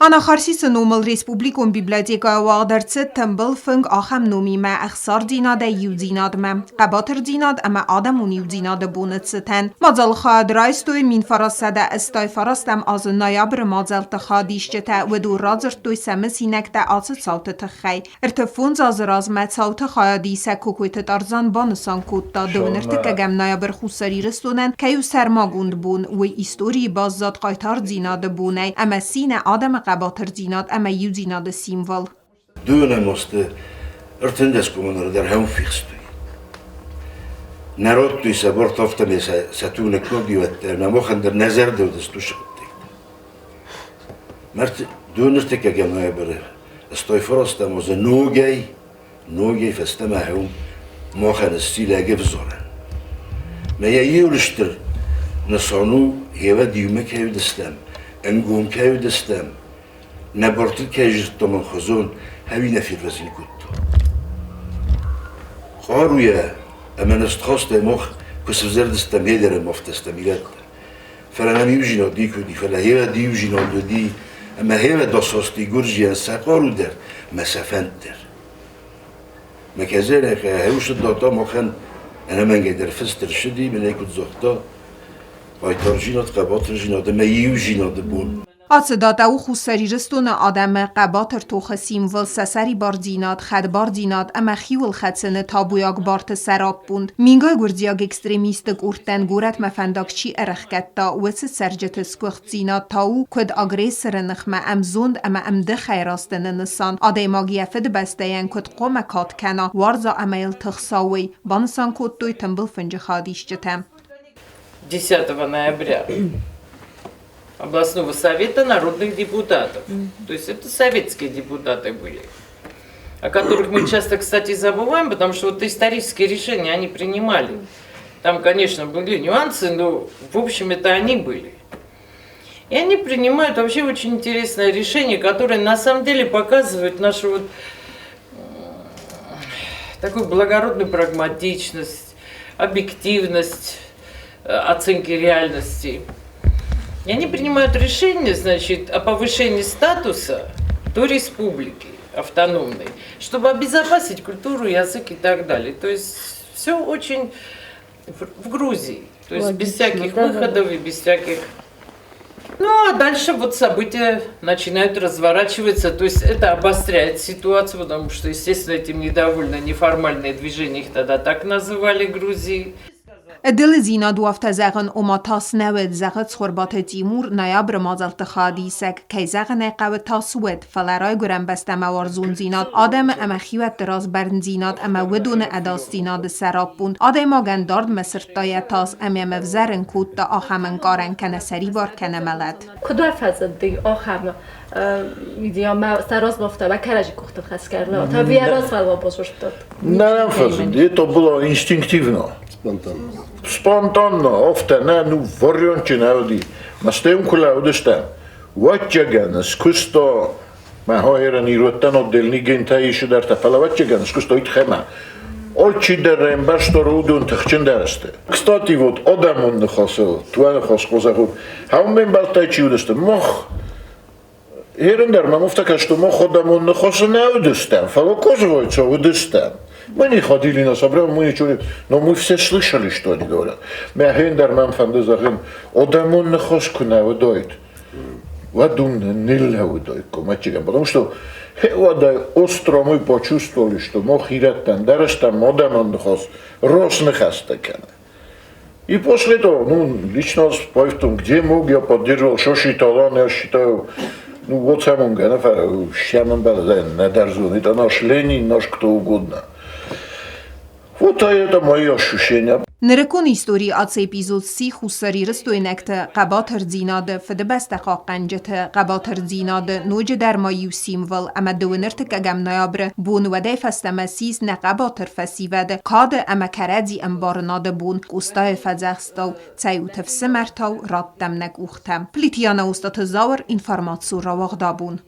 Anaharsiсы номыл республикон библиотекăйы уагъд ӕрцыд тымбыл фынг ахам номимը Æхсардзинадăй-иудзинадмը Хъăбатырдзинад əmə adamın иудзинады боны цытəн մածալխad ռայսтой մին ֆարասədə ըստայ ֆարաստəm azı noyabrı մածալtı хайadիսջытə Ուыդու ռազրտոյ սəmısինəkdə açı ցauты թխəy ըրթıfun azı razmə ցauты хайadisə կոկոյты տարzan banısan kodda dönürtü kəgəm noyabr xusari rıstonen kəyu sərmagund bun və istoriyi bazzat qaytardzinады bunay əmə sinə adamı Хъăбатырдзинад əmə iudзинады символ. Döne måste ыртындес коммунары där hemfikstöy. Народтуйса бортофта месе сатуне кодиветте на мохандер назердевдес тушыктык. Мерт дönürteke gemaya biri. Stoy forostam oze nogey festema hum mohan stilege vzoren. Meya yürüştür nasonu heva diyume kevdestem. Engum kevdestem. نبرتل كاجت من خزون هوينا في الرزين كنتو خارويا اما نستخصت مخ كس زردستم هيدر مفتستميلات فلا ميوجينا ديكو دي فلا هيا ديوجينا دي اما هيا داسوستي جورجيان ساقارو در مسافنتر ما كذلك هوش الداتا مخن انا من قدر فستر شدي من هيكو زغطا بايتارجينا تقباترجينا ما يوجينا دبون Ացդատաու խուսերի ռստոնը ադամը Խъăբատր թոխը սիմվոլ սասարի բարձինատ խդ բարձինատ əmə խիուլ խացını թաբույակ բարտը սարապպունդ մինգոյ գուырդզիаг էքստրեմիստը կուրտեն գորətmə ֆəնդակçi ərəxկətdə ուեցը սəրջətը սկուղծինատ թաու կուıd ագրեսորը նխմə əmzond əmə əmdə խայրաստını նսան ադեյմագիəfəd bəstəyən կուıd qomə կատքənə վարza əməyl թխսավый բանısan կոդտոյ тымбыл фынг хайадисджытə 10 ноября областного совета народных депутатов. То есть это советские депутаты были, о которых мы часто, кстати, забываем, потому что вот исторические решения они принимали. Там, конечно, были нюансы, но в общем это они были. И они принимают вообще очень интересное решение, которое на самом деле показывает нашу вот такую благородную прагматичность, объективность оценки реальности. И они принимают решение, значит, о повышении статуса той республики автономной, чтобы обезопасить культуру, язык и так далее. То есть все очень в Грузии, то есть без всяких выходов и без всяких... Ну а дальше вот события начинают разворачиваться, то есть это обостряет ситуацию, потому что, естественно, этим недовольны неформальные движения, их тогда так называли Грузии. Դլզինադու ավտազաղն օմաթաս նավետ զաղըց խորբաթը տիմուր նայաբրը մազալտը խադիսակ կայզաղն այqավը տասուետ վալարայ գուրան բաստամավար զունզինատ ադեմը əmə խիվət տրազ բərնզինատ əmə ուыդոնը ədastinadը սərապպուն ադեմագən դարդ məsրտայە տաս əmə վզərն կուտտը ախամն կարən կənəսəri var kənəmələt Kudar fazladır axamı ما سراز مفته و کرجی کوخت خاص کردن تا ویراز فلوا بزرگ داد نه فازدی to było instynktywno spontánno ofte ne nu varjonči neudi ma steumkula udestem vatjagan skusto ma hoiran irutan oddelni genta ishu dar tapala vatjagan skusto itkhema Очень дерем баштору Уыдон тахчен дерсте. Кстати, вот одамон нахасил, твой нахасил захуд. Хаумбен балтайчи удесте. Мох. Ерендер, мамуфтака, что мох одамон нахасил не удестем. Фалокозовойца удестем. Мы не ходили на собрание, мы ничего не... Но мы все слышали, что они говорят. Мы хендер мамфанды захин. Одамон нахасил не удойт. Вадун не удойт. Потому что остро мы почувствовали, что мохираттан дарастан модаман хос роснахастакана. И после этого, ну, лично спой в том, где мог, я поддерживал, что считал, я считаю, ну, вот самым ганафа, щаман балазен, надарзун, это наш Ленин, наш кто угодно. Вот это мои ощущения. Նրկուն իսტორի ած էպիզոդսի խուսարի ռստոյնեկտը Խъăբատырдзինադը ֆդբեստախա qanjëtë Խъăբատырдзինադը նոջը դարմայու սիմվոլ əmə dövünürtı kəgəm noyabrı bun vədə fəstəməsiz nə Խъăբատыр fəsivədə kadı əmə kərədzi əmbarınadı bun qustay fəzəxstov цауты всемərtav rattəmnək uxtəm. Plitiyana ustatı zavır informatsiyu ravaqda bun.